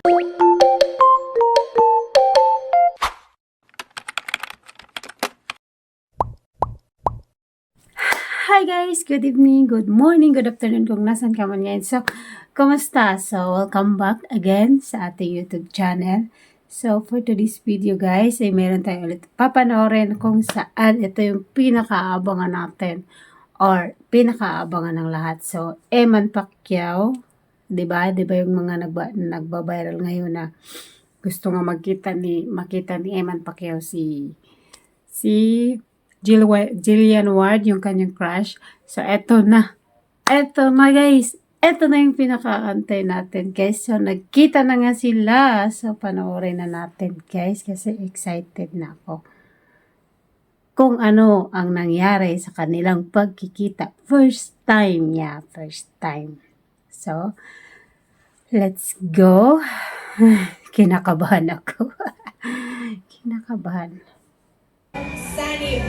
Hi guys! Good evening, good morning, good afternoon kung nasan ka man ngayon. So, kumusta? So, welcome back again sa ating YouTube channel. So, for today's video guys, ay meron tayo ulit papanoorin kung saan ito yung pinakaabangan natin or pinakaabangan ng lahat. So, Eman Pacquiao, 'di ba? 'Di ba yung mga nagba-viral ngayon na gusto nga makita ni Eman Pacquiao si Jillian Ward, yung kanyang crush. So, eto na. Eto na, guys. Eto na yung pinakaantay natin, guys. So, nagkita na nga sila. So, panoorin na natin, guys. Kasi excited na ako. Kung ano ang nangyari sa kanilang pagkikita. First time niya. First time. So, let's go. Kinakabahan ako. Kinakabahan. Salim.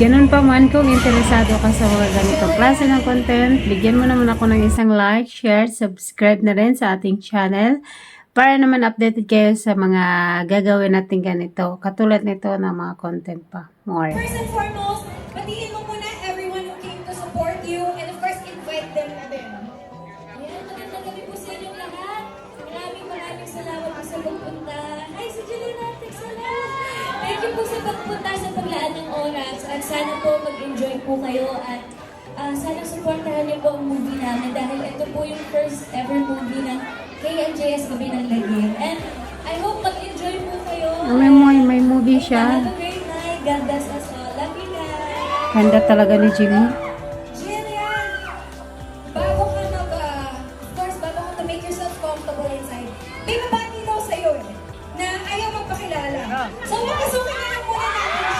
Ganun pa man kung interesado ka sa mga ganitong klase ng content, bigyan mo naman ako ng isang like, share, subscribe na rin sa ating channel para naman updated kayo sa mga gagawin natin ganito. Katulad nito ng mga content pa. More. First and foremost, batiin mo muna everyone who came to support you and of course, invite them na din. Ayan, magandang gabi po sa inyong lahat. Maraming salamat po sa pagpunta. Ay, si Julian, salamat! Thank you po sa pagpunta sa paglaan ng oras at sana po mag-enjoy po kayo at sana supportahan niyo po ang movie namin dahil ito po yung first ever movie ng KNJS Gabi ng Lagim. And I hope mag-enjoy po kayo. May movie siya. Have a great night. God bless us all. Love you guys. Ganda talaga ni Jimmy. Jillian, bago ka to make yourself comfortable inside, may mabati daw sa'yo na ayaw magpakilala. So, makasukin na lang muna natin siya.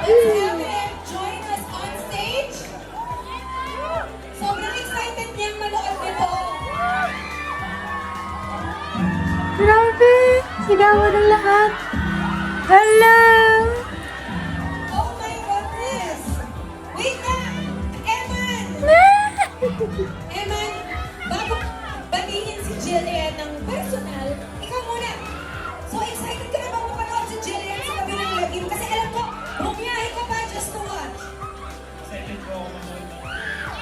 Let's have him join us on stage. Sobrang excited niyang manood nito. Grabe! Sigawan ng lahat. Hello! Oh my goodness! Wait na! Eman! Eman, bago batiin si Jillian ng personal, ikaw muna. So excited ka na bang mapanood si Jillian sa Gabi ng Lagim? Kasi alam ko, bumiyahe ka pa just to watch. Excited po ako manood.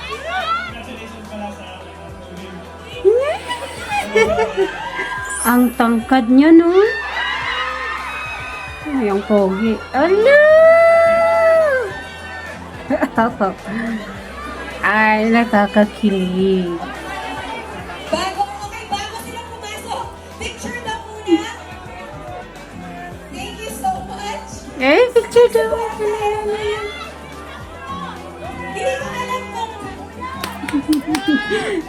Congratulations pala sa movie. Ang tangkad niya, no? Ay, ang pogi. Ano? Ay, nakakakilig. Bago silang pumasok, picture daw muna. Thank you so much. Eh, picture daw. Hindi ko alam kung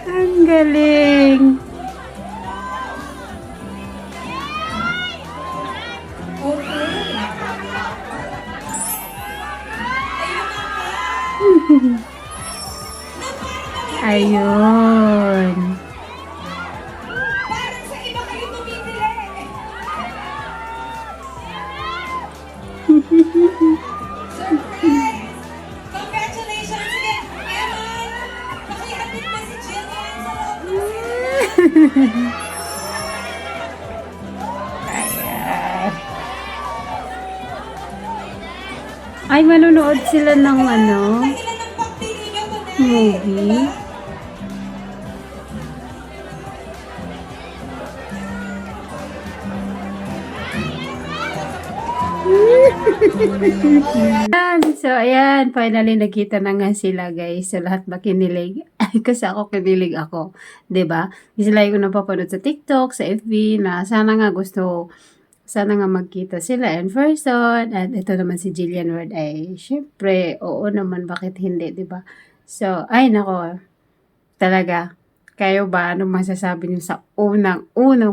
Ang galing. okay. Ayun. Parang sa iba kayo tumitili. Surprise! Congratulations again, Eman! Pakihatid na si Jillian sa loob ng cinema. Ay, manonood sila ng ano, Dahilan ng pagpili niyo tonight, movie. diba? So, ayan, finally nakita na nga sila, guys. So, lahat ba kinilig? Kasi ako kinilig ako, 'di ba? Kasi lagi ko napapanood sa TikTok, sa FB na sana nga magkita sila in person. At ito naman si Jillian Ward ay, syempre, oo naman, bakit hindi, 'di ba? So, ay nako, talaga. Kayo ba, anong masasabi niyo sa unang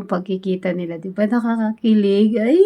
pagkikita nila? 'Di ba nakakakilig? Ay!